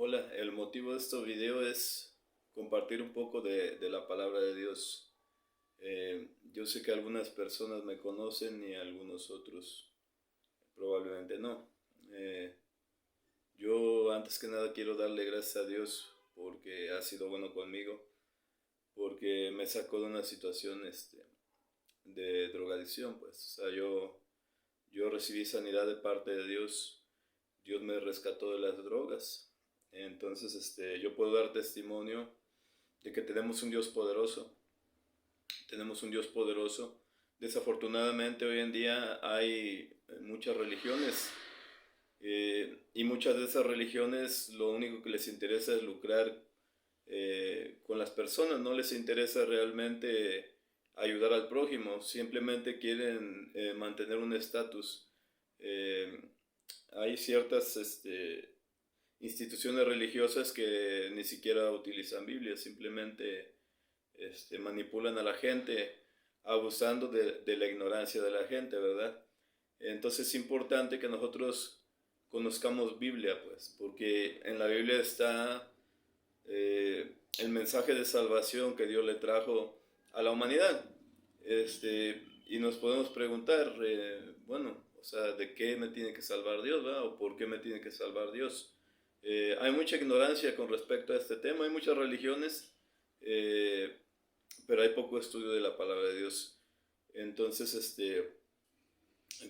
Hola, el motivo de este video es compartir un poco de la palabra de Dios. Yo sé que algunas personas me conocen y algunos otros probablemente no. Eh, yo antes que nada quiero darle gracias a Dios porque ha sido bueno conmigo, porque me sacó de una situación de drogadicción, pues. O sea, yo recibí sanidad de parte de Dios. Dios me rescató de las drogas. Entonces, yo puedo dar testimonio de que tenemos un Dios poderoso. Tenemos un Dios poderoso. Desafortunadamente hoy en día hay muchas religiones y muchas de esas religiones lo único que les interesa es lucrar con las personas, no les interesa realmente ayudar al prójimo, simplemente quieren mantener un estatus. Eh, Hay ciertas instituciones religiosas que ni siquiera utilizan Biblia, simplemente manipulan a la gente abusando de la ignorancia de la gente, ¿verdad? Entonces es importante que nosotros conozcamos Biblia, pues, porque en la Biblia está el mensaje de salvación que Dios le trajo a la humanidad. Y nos podemos preguntar, bueno, o sea, ¿de qué me tiene que salvar Dios, ¿verdad? ¿O por qué me tiene que salvar Dios? Hay mucha ignorancia con respecto a este tema, hay muchas religiones, eh, pero hay poco estudio de la palabra de Dios. Entonces,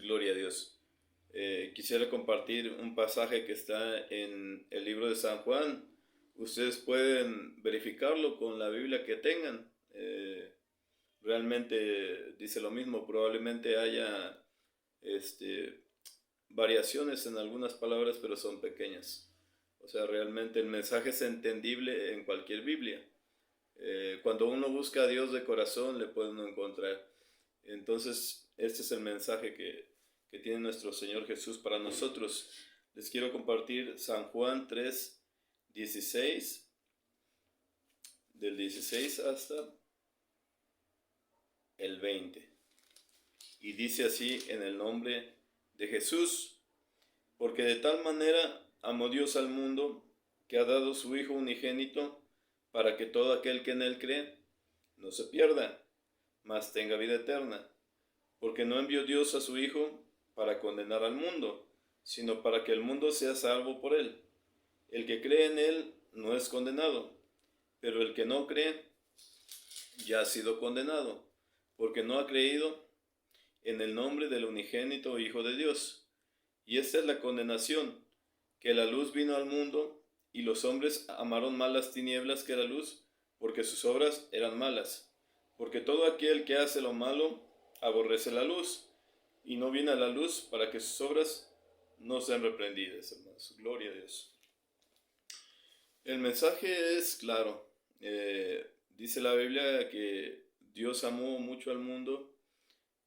gloria a Dios. Quisiera compartir un pasaje que está en el libro de San Juan. Ustedes pueden verificarlo con la Biblia que tengan. Realmente dice lo mismo. Probablemente haya este, variaciones en algunas palabras, pero son pequeñas. O sea, realmente el mensaje es entendible en cualquier Biblia. Cuando uno busca a Dios de corazón, le puede uno encontrar. Entonces, este es el mensaje que tiene nuestro Señor Jesús para nosotros. Les quiero compartir San Juan 3, 16, del 16 hasta el 20. Y dice así en el nombre de Jesús, porque de tal manera amó Dios al mundo que ha dado su Hijo unigénito para que todo aquel que en él cree no se pierda, mas tenga vida eterna. Porque no envió Dios a su Hijo para condenar al mundo, sino para que el mundo sea salvo por él. El que cree en él no es condenado, pero el que no cree ya ha sido condenado, porque no ha creído en el nombre del unigénito Hijo de Dios. Y esta es la condenación, que la luz vino al mundo, y los hombres amaron más las tinieblas que la luz, porque sus obras eran malas. Porque todo aquel que hace lo malo aborrece la luz, y no viene a la luz para que sus obras no sean reprendidas, hermanos. Gloria a Dios. El mensaje es claro. Dice la Biblia que Dios amó mucho al mundo,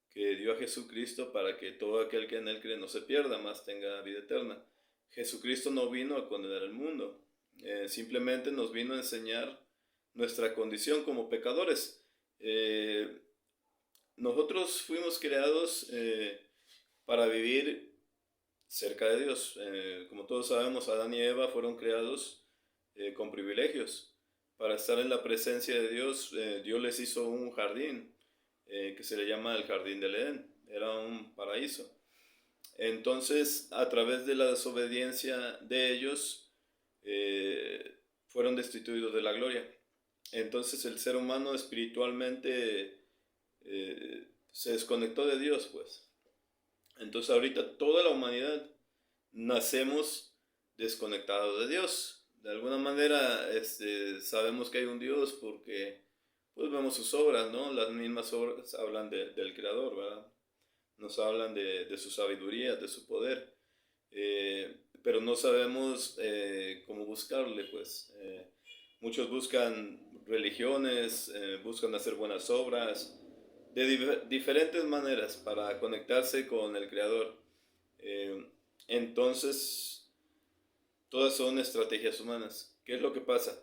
que dio a Jesucristo para que todo aquel que en él cree no se pierda, más tenga vida eterna. Jesucristo no vino a condenar al mundo, simplemente nos vino a enseñar nuestra condición como pecadores. Nosotros fuimos creados para vivir cerca de Dios. Como todos sabemos, Adán y Eva fueron creados con privilegios. Para estar en la presencia de Dios, Dios les hizo un jardín que se le llama el Jardín del Edén. Era un paraíso. Entonces, a través de la desobediencia de ellos, fueron destituidos de la gloria. Entonces, el ser humano espiritualmente se desconectó de Dios, pues. Entonces, ahorita toda la humanidad nacemos desconectados de Dios. De alguna manera, sabemos que hay un Dios porque pues vemos sus obras, ¿no? Las mismas obras hablan del Creador, ¿verdad? Nos hablan de su sabiduría, de su poder, pero no sabemos cómo buscarle, pues. Muchos buscan religiones, buscan hacer buenas obras, de diferentes maneras para conectarse con el Creador. Eh, entonces, todas son estrategias humanas. ¿Qué es lo que pasa?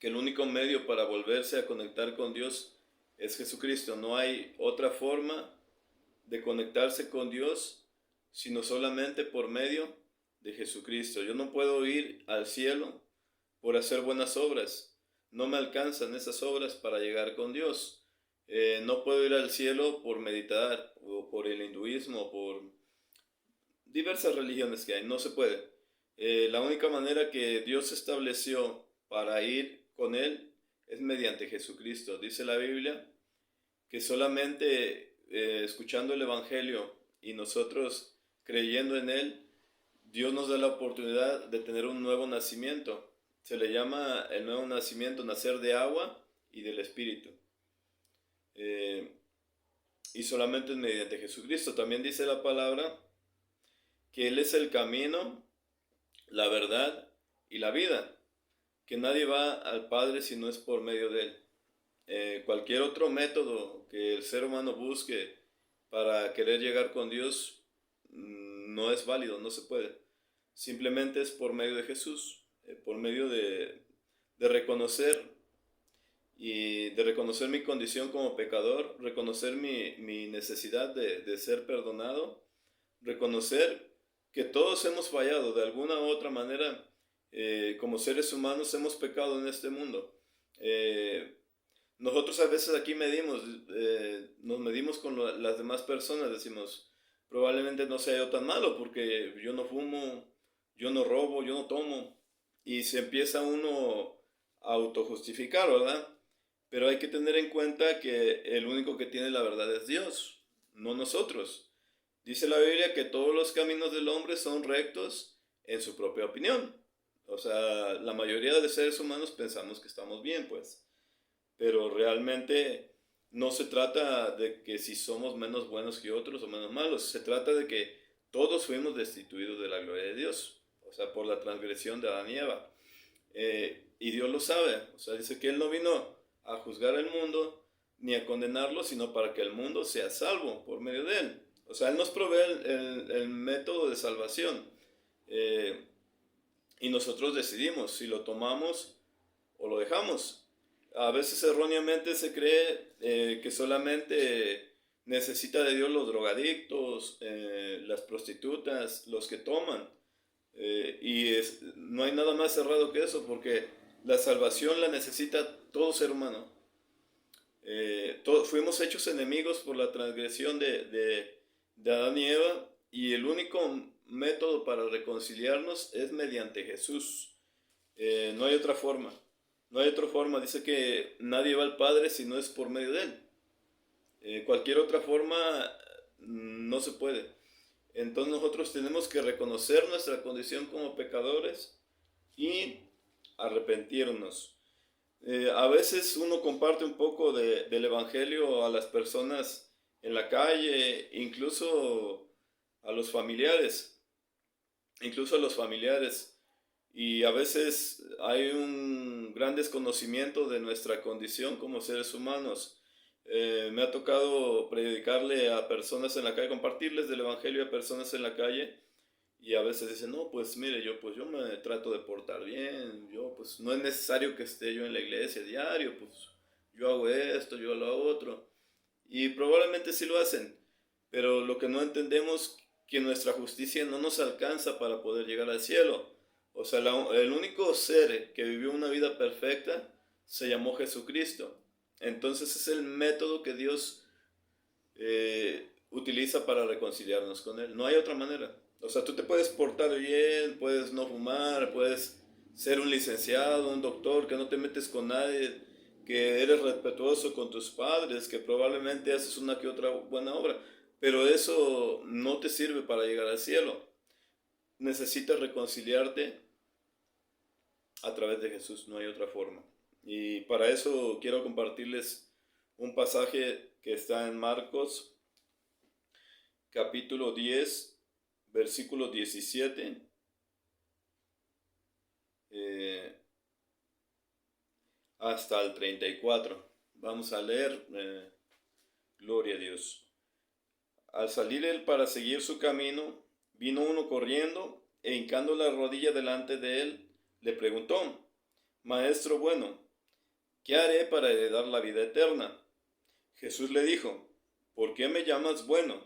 Que el único medio para volverse a conectar con Dios es Jesucristo. No hay otra forma de conectarse con Dios, sino solamente por medio de Jesucristo. Yo no puedo ir al cielo por hacer buenas obras. No me alcanzan esas obras para llegar con Dios. No puedo ir al cielo por meditar o por el hinduismo o por diversas religiones que hay. No se puede. La única manera que Dios estableció para ir con Él es mediante Jesucristo. Dice la Biblia que solamente escuchando el Evangelio y nosotros creyendo en Él, Dios nos da la oportunidad de tener un nuevo nacimiento. Se le llama el nuevo nacimiento, nacer de agua y del Espíritu. Y solamente es mediante Jesucristo. También dice la palabra que Él es el camino, la verdad y la vida. Que nadie va al Padre si no es por medio de Él. Cualquier otro método que el ser humano busque para querer llegar con Dios no es válido, no se puede. Simplemente es por medio de Jesús, por medio de reconocer mi condición como pecador, reconocer mi necesidad de ser perdonado, reconocer que todos hemos fallado de alguna u otra manera. Como seres humanos hemos pecado en este mundo. Nosotros a veces aquí nos medimos con las demás personas, decimos, probablemente no sea yo tan malo porque yo no fumo, yo no robo, yo no tomo, y se empieza uno a autojustificar, ¿verdad? Pero hay que tener en cuenta que el único que tiene la verdad es Dios, no nosotros. Dice la Biblia que todos los caminos del hombre son rectos en su propia opinión. O sea, la mayoría de seres humanos pensamos que estamos bien, pues. Pero realmente no se trata de que si somos menos buenos que otros o menos malos. Se trata de que todos fuimos destituidos de la gloria de Dios. O sea, por la transgresión de Adán y Eva. Y Dios lo sabe. O sea, dice que Él no vino a juzgar al mundo ni a condenarlo, sino para que el mundo sea salvo por medio de Él. O sea, Él nos provee el método de salvación. Y nosotros decidimos si lo tomamos o lo dejamos. A veces erróneamente se cree que solamente necesita de Dios los drogadictos, las prostitutas, los que toman. No hay nada más errado que eso, porque la salvación la necesita todo ser humano. Fuimos hechos enemigos por la transgresión de Adán y Eva, y el único método para reconciliarnos es mediante Jesús. No hay otra forma. No hay otra forma. Dice que nadie va al Padre si no es por medio de Él. Cualquier otra forma no se puede. Entonces nosotros tenemos que reconocer nuestra condición como pecadores y arrepentirnos. A veces uno comparte un poco del Evangelio a las personas en la calle, incluso a los familiares. Y a veces hay un gran desconocimiento de nuestra condición como seres humanos. Me ha tocado predicarle a personas en la calle, compartirles del Evangelio a personas en la calle, y a veces dicen, no, pues mire, yo me trato de portar bien, pues no es necesario que esté yo en la iglesia diario, pues yo hago esto, yo lo hago otro. Y probablemente sí lo hacen, pero lo que no entendemos que nuestra justicia no nos alcanza para poder llegar al cielo. O sea, el único ser que vivió una vida perfecta se llamó Jesucristo. Entonces es el método que Dios utiliza para reconciliarnos con Él. No hay otra manera. O sea, tú te puedes portar bien, puedes no fumar, puedes ser un licenciado, un doctor, que no te metes con nadie, que eres respetuoso con tus padres, que probablemente haces una que otra buena obra, pero eso no te sirve para llegar al cielo. Necesitas reconciliarte a través de Jesús, no hay otra forma. Y para eso quiero compartirles un pasaje que está en Marcos, capítulo 10, versículo 17. Hasta el 34. Vamos a leer. Gloria a Dios. Al salir él para seguir su camino, vino uno corriendo e hincando la rodilla delante de él, le preguntó: Maestro bueno, ¿qué haré para heredar la vida eterna? Jesús le dijo: ¿Por qué me llamas bueno?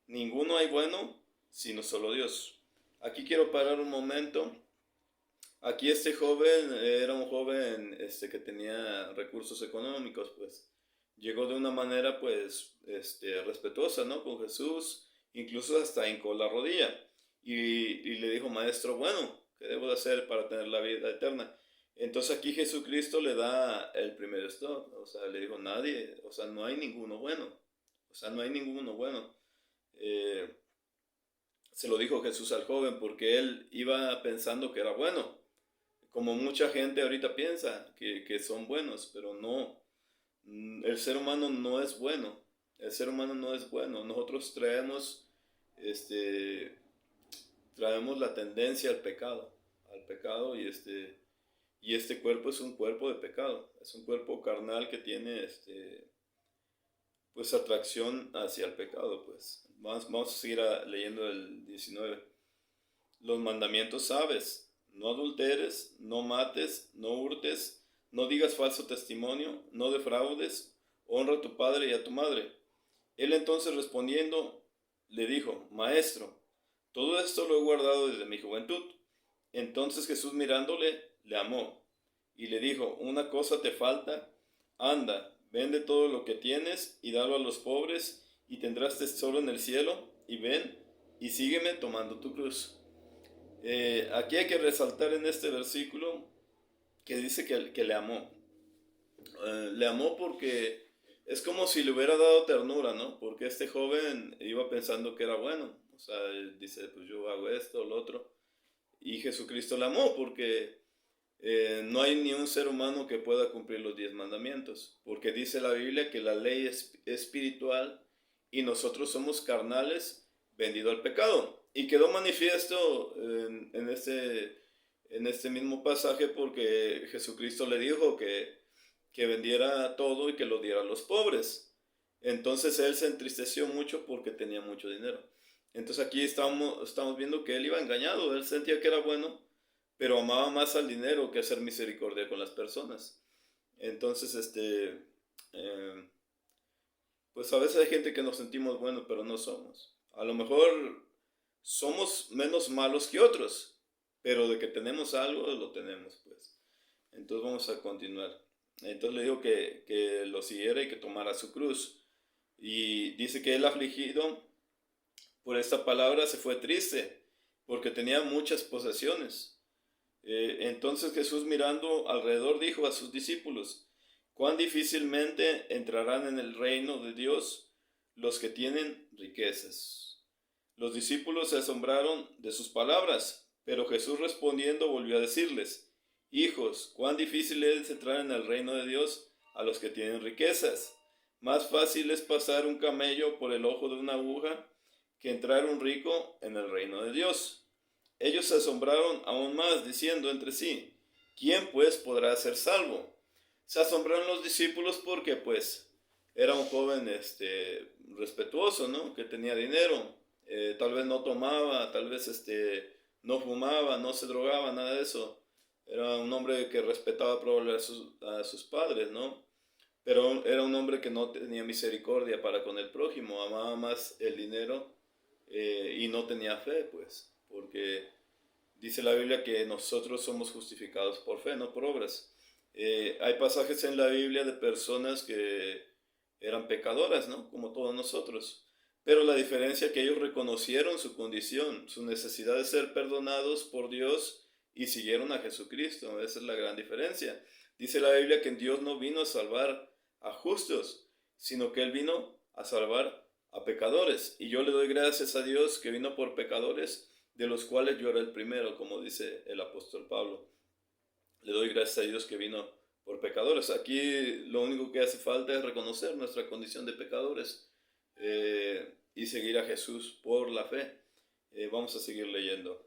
Ninguno hay bueno, sino solo Dios. aquí quiero parar un momento. Aquí este joven era un joven que tenía recursos económicos, pues llegó de una manera pues respetuosa, ¿no? Con Jesús, incluso hasta hincó la rodilla y le dijo, maestro, bueno, ¿qué debo de hacer para tener la vida eterna? Entonces aquí Jesucristo le da el primer stop, o sea, le dijo, nadie, o sea, no hay ninguno bueno, o sea, no hay ninguno bueno. Eh, Se lo dijo Jesús al joven porque él iba pensando que era bueno, como mucha gente ahorita piensa que son buenos, pero no. El ser humano no es bueno. El ser humano no es bueno. Nosotros este, traemos la tendencia al pecado y este cuerpo es un cuerpo de pecado. Es un cuerpo carnal que tiene, pues atracción hacia el pecado, pues. Vamos a seguir leyendo el 19. Los mandamientos sabes: no adulteres, no mates, no hurtes, no digas falso testimonio, no defraudes, honra a tu padre y a tu madre. Él entonces respondiendo le dijo, Maestro, todo esto lo he guardado desde mi juventud. Entonces Jesús mirándole, le amó y le dijo, una cosa te falta, anda, vende todo lo que tienes y dalo a los pobres y tendrás tesoro en el cielo, y ven y sígueme tomando tu cruz. Aquí hay que resaltar en este versículo que dice que le amó. Le amó porque es como si le hubiera dado ternura, ¿no? Porque este joven iba pensando que era bueno. O sea, él dice, pues yo hago esto, lo otro. Y Jesucristo le amó porque no hay ni un ser humano que pueda cumplir los 10 mandamientos. Porque dice la Biblia que la ley es espiritual y nosotros somos carnales vendidos al pecado. Y quedó manifiesto en este mismo pasaje porque Jesucristo le dijo que vendiera todo y que lo diera a los pobres. Entonces él se entristeció mucho porque tenía mucho dinero. Entonces aquí estamos viendo que él iba engañado, él sentía que era bueno, pero amaba más al dinero que hacer misericordia con las personas. Entonces, eh, pues a veces hay gente que nos sentimos buenos, pero no somos. A lo mejor somos menos malos que otros, pero de que tenemos algo, lo tenemos, pues. Entonces vamos a continuar. Entonces le digo que lo siguiera y que tomara su cruz. Y dice que el afligido por esta palabra se fue triste, porque tenía muchas posesiones. Entonces Jesús mirando alrededor dijo a sus discípulos, cuán difícilmente entrarán en el reino de Dios los que tienen riquezas. Los discípulos se asombraron de sus palabras, pero Jesús respondiendo volvió a decirles, hijos, cuán difícil es entrar en el reino de Dios a los que tienen riquezas. Más fácil es pasar un camello por el ojo de una aguja que entrar un rico en el reino de Dios. Ellos se asombraron aún más, diciendo entre sí, ¿quién pues podrá ser salvo? Se asombraron los discípulos porque pues era un joven respetuoso, ¿no? Que tenía dinero, tal vez no tomaba, tal vez no fumaba, no se drogaba, nada de eso. Era un hombre que respetaba probablemente a sus padres, ¿no? Pero era un hombre que no tenía misericordia para con el prójimo, amaba más el dinero y no tenía fe, pues, porque dice la Biblia que nosotros somos justificados por fe, no por obras. Hay pasajes en la Biblia de personas que eran pecadoras, ¿no? Como todos nosotros. Pero la diferencia es que ellos reconocieron su condición, su necesidad de ser perdonados por Dios y siguieron a Jesucristo. Esa es la gran diferencia. Dice la Biblia que Dios no vino a salvar a justos, sino que Él vino a salvar a pecadores. Y yo le doy gracias a Dios que vino por pecadores, de los cuales yo era el primero, como dice el apóstol Pablo. Le doy gracias a Dios que vino por pecadores. Aquí lo único que hace falta es reconocer nuestra condición de pecadores y seguir a Jesús por la fe. Vamos a seguir leyendo.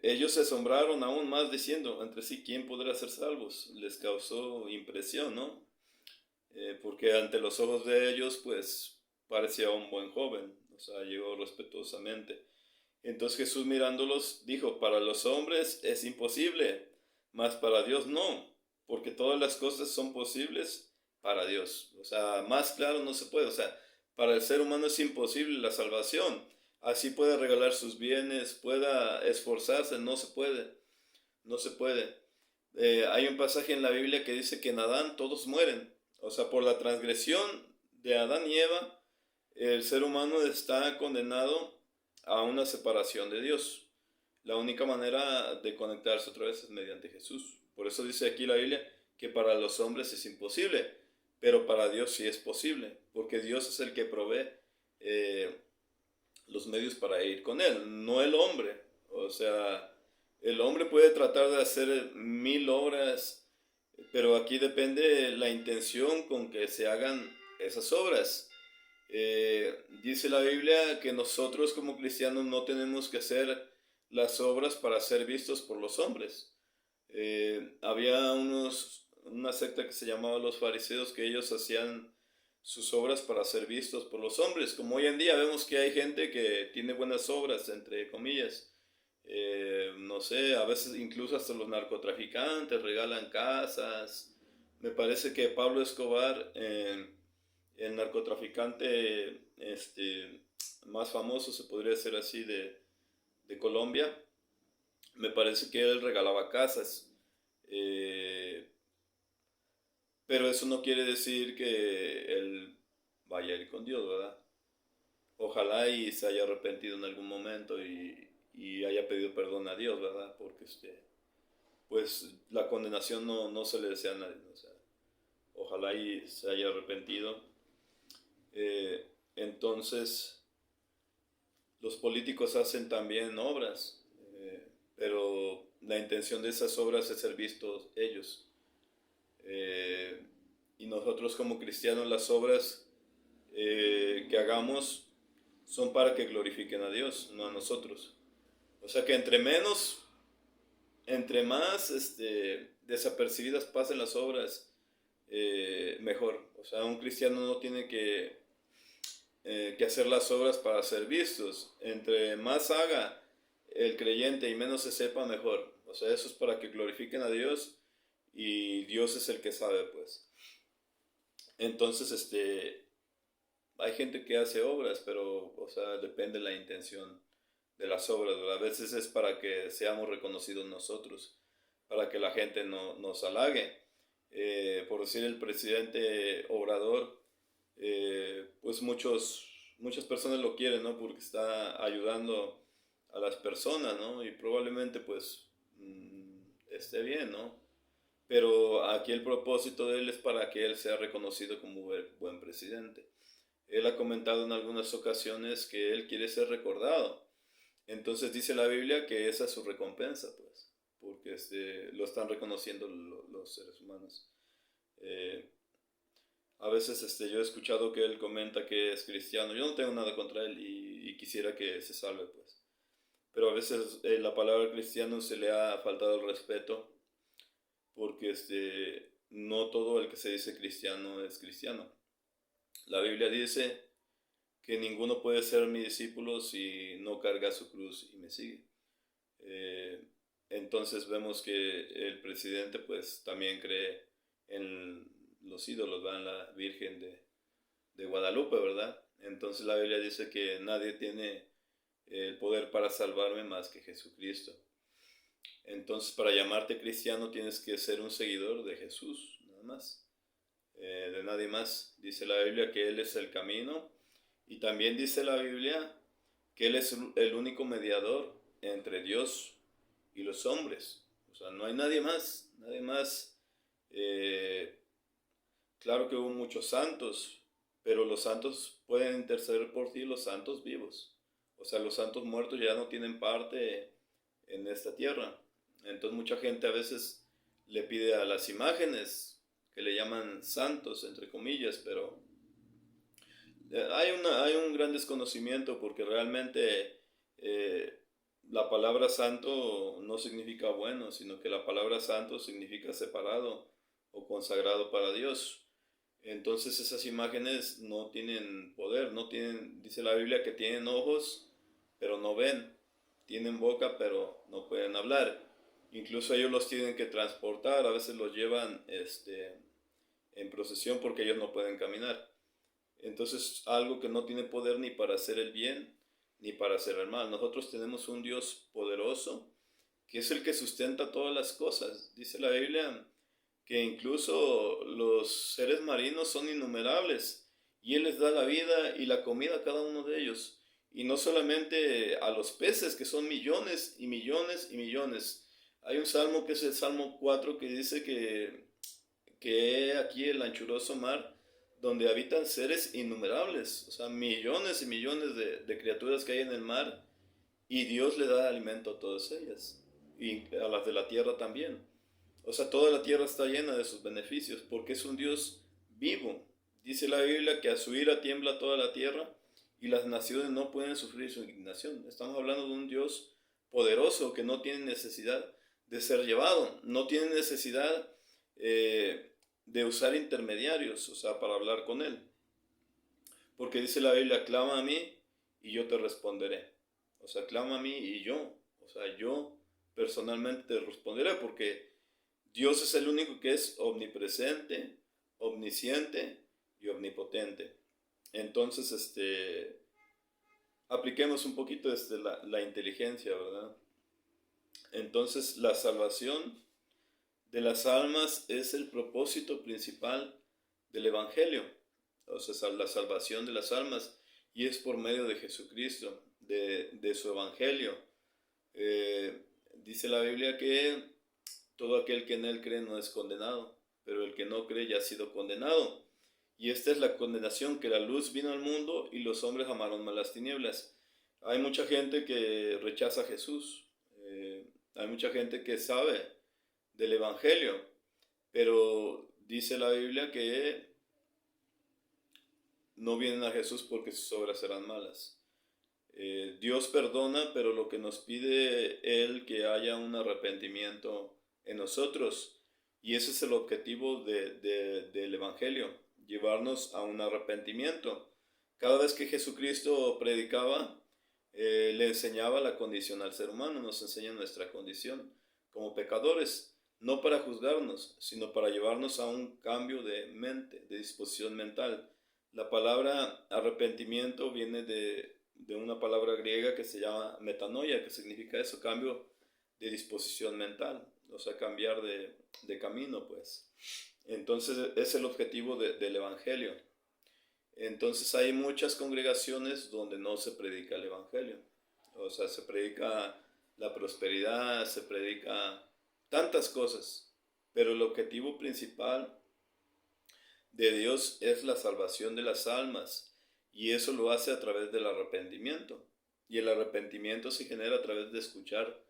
Ellos se asombraron aún más diciendo entre sí, ¿quién podrá ser salvos? Les causó impresión, ¿no? Porque ante los ojos de ellos, pues, parecía un buen joven, o sea, llegó respetuosamente. Entonces Jesús mirándolos dijo, para los hombres es imposible, mas para Dios no, porque todas las cosas son posibles para Dios. O sea, más claro no se puede, o sea, para el ser humano es imposible la salvación. así pueda regalar sus bienes, pueda esforzarse, no se puede, no se puede. Hay un pasaje en la Biblia que dice que en Adán todos mueren, o sea, por la transgresión de Adán y Eva, el ser humano está condenado a una separación de Dios. La única manera de conectarse otra vez es mediante Jesús. Por eso dice aquí la Biblia que para los hombres es imposible, pero para Dios sí es posible, porque Dios es el que provee eh, los medios para ir con Él, no el hombre. O sea, el hombre puede tratar de hacer 1000 obras, pero aquí depende la intención con que se hagan esas obras. Dice la Biblia que nosotros como cristianos no tenemos que hacer las obras para ser vistos por los hombres. Había una secta que se llamaba los fariseos, que ellos hacían sus obras para ser vistos por los hombres, como hoy en día vemos que hay gente que tiene buenas obras, entre comillas. No sé, a veces incluso hasta los narcotraficantes regalan casas. Me parece que Pablo Escobar, el narcotraficante más famoso, se podría decir así, de Colombia, me parece que él regalaba casas. Eh, pero eso no quiere decir que él vaya a ir con Dios, ¿verdad? Ojalá y se haya arrepentido en algún momento y haya pedido perdón a Dios, ¿verdad? Porque pues la condenación no se le desea a nadie, ¿no? O sea, ojalá y se haya arrepentido. Entonces, los políticos hacen también obras, pero la intención de esas obras es ser vistos ellos. Y nosotros como cristianos las obras que hagamos son para que glorifiquen a Dios, no a nosotros. O sea que entre más desapercibidas pasen las obras, mejor. O sea, un cristiano no tiene que hacer las obras para ser vistos. Entre más haga el creyente y menos se sepa, mejor. O sea, eso es para que glorifiquen a Dios y Dios es el que sabe, pues. Entonces, hay gente que hace obras, pero, o sea, depende de la intención de las obras, ¿verdad? A veces es para que seamos reconocidos nosotros, para que la gente nos halague. Por decir el presidente Obrador, pues muchas personas lo quieren, ¿no? Porque está ayudando a las personas, ¿no? Y probablemente pues esté bien, ¿no? Pero aquí el propósito de él es para que él sea reconocido como buen presidente. Él ha comentado en algunas ocasiones que él quiere ser recordado. Entonces dice la Biblia que esa es su recompensa, pues, porque lo están reconociendo los seres humanos. Eh, a veces yo he escuchado que él comenta que es cristiano. Yo no tengo nada contra él y quisiera que se salve, pues. Pero a veces la palabra cristiano se le ha faltado el respeto porque no todo el que se dice cristiano es cristiano. La Biblia dice que ninguno puede ser mi discípulo si no carga su cruz y me sigue. Entonces vemos que el presidente pues también cree en los ídolos, ¿verdad? En la Virgen de Guadalupe, ¿verdad? Entonces la Biblia dice que nadie tiene el poder para salvarme más que Jesucristo. Entonces para llamarte cristiano tienes que ser un seguidor de Jesús, nada más, de nadie más. Dice la Biblia que Él es el camino y también dice la Biblia que Él es el único mediador entre Dios y los hombres. O sea, no hay nadie más, nadie más. Claro que hubo muchos santos, pero los santos pueden interceder por ti, los santos vivos. O sea, los santos muertos ya no tienen parte en esta tierra. Entonces mucha gente a veces le pide a las imágenes, que le llaman santos, entre comillas, pero hay un gran desconocimiento porque realmente la palabra santo no significa bueno, sino que la palabra santo significa separado o consagrado para Dios. Entonces esas imágenes no tienen poder, no tienen, dice la Biblia que tienen ojos, pero no ven, tienen boca, pero no pueden hablar. Incluso ellos los tienen que transportar, a veces los llevan en procesión porque ellos no pueden caminar. Entonces algo que no tiene poder ni para hacer el bien, ni para hacer el mal. Nosotros tenemos un Dios poderoso, que es el que sustenta todas las cosas. Dice la Biblia que incluso los seres marinos son innumerables, y Él les da la vida y la comida a cada uno de ellos. Y no solamente a los peces, que son millones y millones y millones. Hay un salmo que es el Salmo 4 que dice que he aquí el anchuroso mar donde habitan seres innumerables, o sea, millones y millones de criaturas que hay en el mar, y Dios le da alimento a todas ellas, y a las de la tierra también. O sea, toda la tierra está llena de sus beneficios, porque es un Dios vivo. Dice la Biblia que a su ira tiembla toda la tierra, y las naciones no pueden sufrir su indignación. Estamos hablando de un Dios poderoso que no tiene necesidad de ser llevado, no tiene necesidad de usar intermediarios, o sea, para hablar con Él. Porque dice la Biblia, clama a mí y yo te responderé. O sea, clama a mí y yo, o sea, yo personalmente te responderé, porque Dios es el único que es omnipresente, omnisciente y omnipotente. Entonces, apliquemos un poquito la inteligencia, ¿verdad? Entonces, la salvación de las almas es el propósito principal del Evangelio, o sea, la salvación de las almas, y es por medio de Jesucristo, de su Evangelio. Eh, Dice la Biblia que todo aquel que en Él cree no es condenado, pero el que no cree ya ha sido condenado. Y esta es la condenación, que la luz vino al mundo y los hombres amaron más las tinieblas. Hay mucha gente que rechaza a Jesús, hay mucha gente que sabe del Evangelio, pero dice la Biblia que no vienen a Jesús porque sus obras serán malas. Dios perdona, pero lo que nos pide Él, que haya un arrepentimiento en nosotros. Y ese es el objetivo del Evangelio, llevarnos a un arrepentimiento. Cada vez que Jesucristo predicaba, le enseñaba la condición al ser humano, nos enseña nuestra condición como pecadores, no para juzgarnos, sino para llevarnos a un cambio de mente, de disposición mental. La palabra arrepentimiento viene de una palabra griega que se llama metanoia, que significa eso, cambio de disposición mental, o sea, cambiar de camino, pues. Entonces es el objetivo del Evangelio. Entonces hay muchas congregaciones donde no se predica el Evangelio, o sea, se predica la prosperidad, se predica tantas cosas, pero el objetivo principal de Dios es la salvación de las almas, y eso lo hace a través del arrepentimiento. Y el arrepentimiento se genera a través de escuchar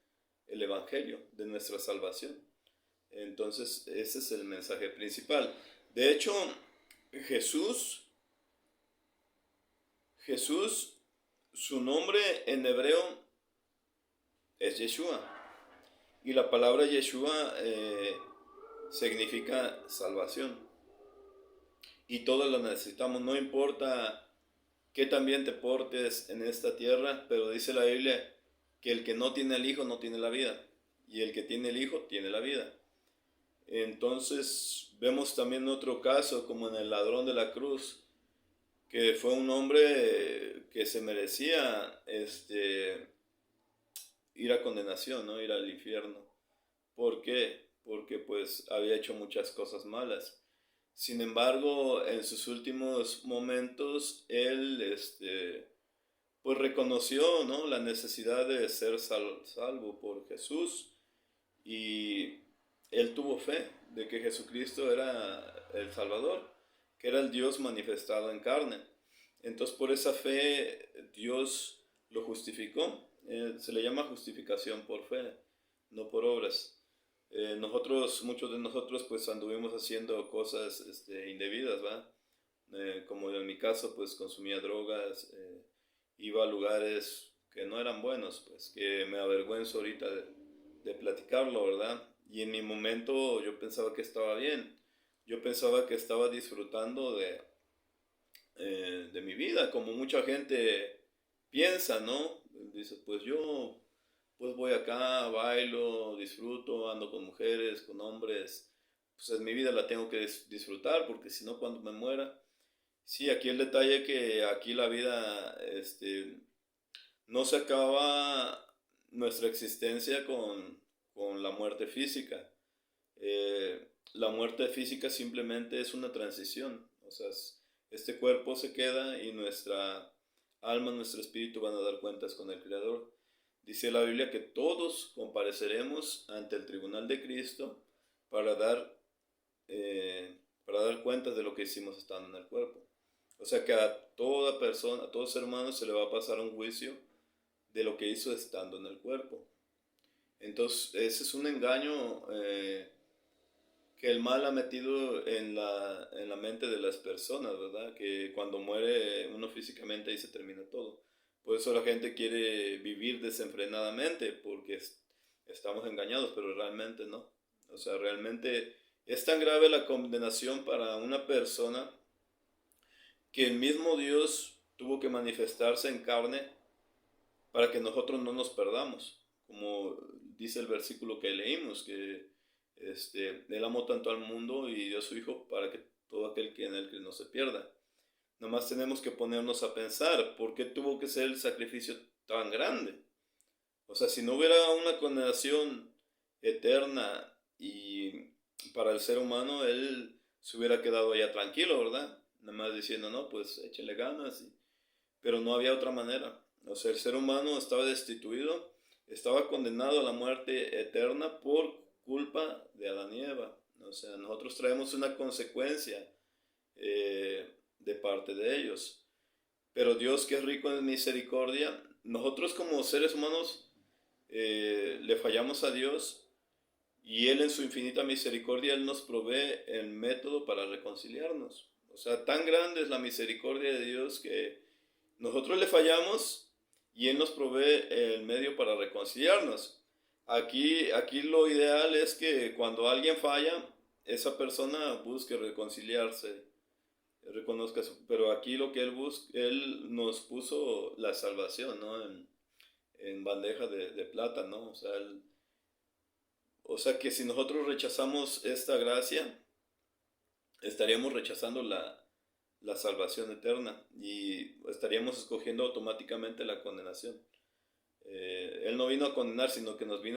el Evangelio de nuestra salvación. Entonces, ese es el mensaje principal. De hecho, Jesús, su nombre en hebreo es Yeshua. Y la palabra Yeshua significa salvación. Y todos lo necesitamos, no importa qué tan bien te portes en esta tierra, pero dice la Biblia que el que no tiene al Hijo no tiene la vida, y el que tiene el Hijo tiene la vida. Entonces vemos también otro caso, como en el ladrón de la cruz, que fue un hombre que se merecía ir a condenación, ¿no? Ir al infierno. ¿Por qué? Porque pues había hecho muchas cosas malas. Sin embargo, en sus últimos momentos, él pues reconoció, ¿no?, la necesidad de ser salvo por Jesús, y él tuvo fe de que Jesucristo era el Salvador, que era el Dios manifestado en carne. Entonces, por esa fe, Dios lo justificó. Se le llama justificación por fe, no por obras. Muchos de nosotros, pues anduvimos haciendo cosas indebidas, ¿va? Como en mi caso, pues consumía drogas, iba a lugares que no eran buenos, pues que me avergüenzo ahorita de platicarlo, ¿verdad? Y en mi momento yo pensaba que estaba bien, yo pensaba que estaba disfrutando de mi vida, como mucha gente piensa, ¿no? Dice, pues yo pues voy acá, bailo, disfruto, ando con mujeres, con hombres, pues en mi vida la tengo que disfrutar, porque si no, cuando me muera. Sí, aquí el detalle que aquí la vida no se acaba nuestra existencia con la muerte física. La muerte física simplemente es una transición. O sea, este cuerpo se queda y nuestra alma, nuestro espíritu van a dar cuentas con el Creador. Dice la Biblia que todos compareceremos ante el tribunal de Cristo para dar, para dar cuentas de lo que hicimos estando en el cuerpo. O sea que a toda persona, a todo ser humano se le va a pasar un juicio de lo que hizo estando en el cuerpo. Entonces, ese es un engaño que el mal ha metido en la mente de las personas, ¿verdad? Que cuando muere uno físicamente ahí se termina todo. Por eso la gente quiere vivir desenfrenadamente, porque estamos engañados, pero realmente no. O sea, realmente es tan grave la condenación para una persona que el mismo Dios tuvo que manifestarse en carne para que nosotros no nos perdamos, como dice el versículo que leímos, que Él amó tanto al mundo y dio a su Hijo para que todo aquel que en Él que no se pierda. Nomás tenemos que ponernos a pensar, ¿por qué tuvo que ser el sacrificio tan grande? O sea, si no hubiera una condenación eterna y para el ser humano, Él se hubiera quedado allá tranquilo, ¿verdad? Nada más diciendo, no, pues échale ganas, pero no había otra manera. O sea, el ser humano estaba destituido, estaba condenado a la muerte eterna por culpa de Adán y Eva. O sea, nosotros traemos una consecuencia de parte de ellos. Pero Dios, que es rico en misericordia, nosotros como seres humanos le fallamos a Dios y Él en su infinita misericordia, Él nos provee el método para reconciliarnos. O sea, tan grande es la misericordia de Dios que nosotros le fallamos y Él nos provee el medio para reconciliarnos. Aquí lo ideal es que cuando alguien falla, esa persona busque reconciliarse, reconozca pero aquí lo que Él nos puso la salvación, ¿no? En bandeja de plata, ¿no? O sea que si nosotros rechazamos esta gracia, estaríamos rechazando la salvación eterna y estaríamos escogiendo automáticamente la condenación. Él no vino a condenar, sino que nos vino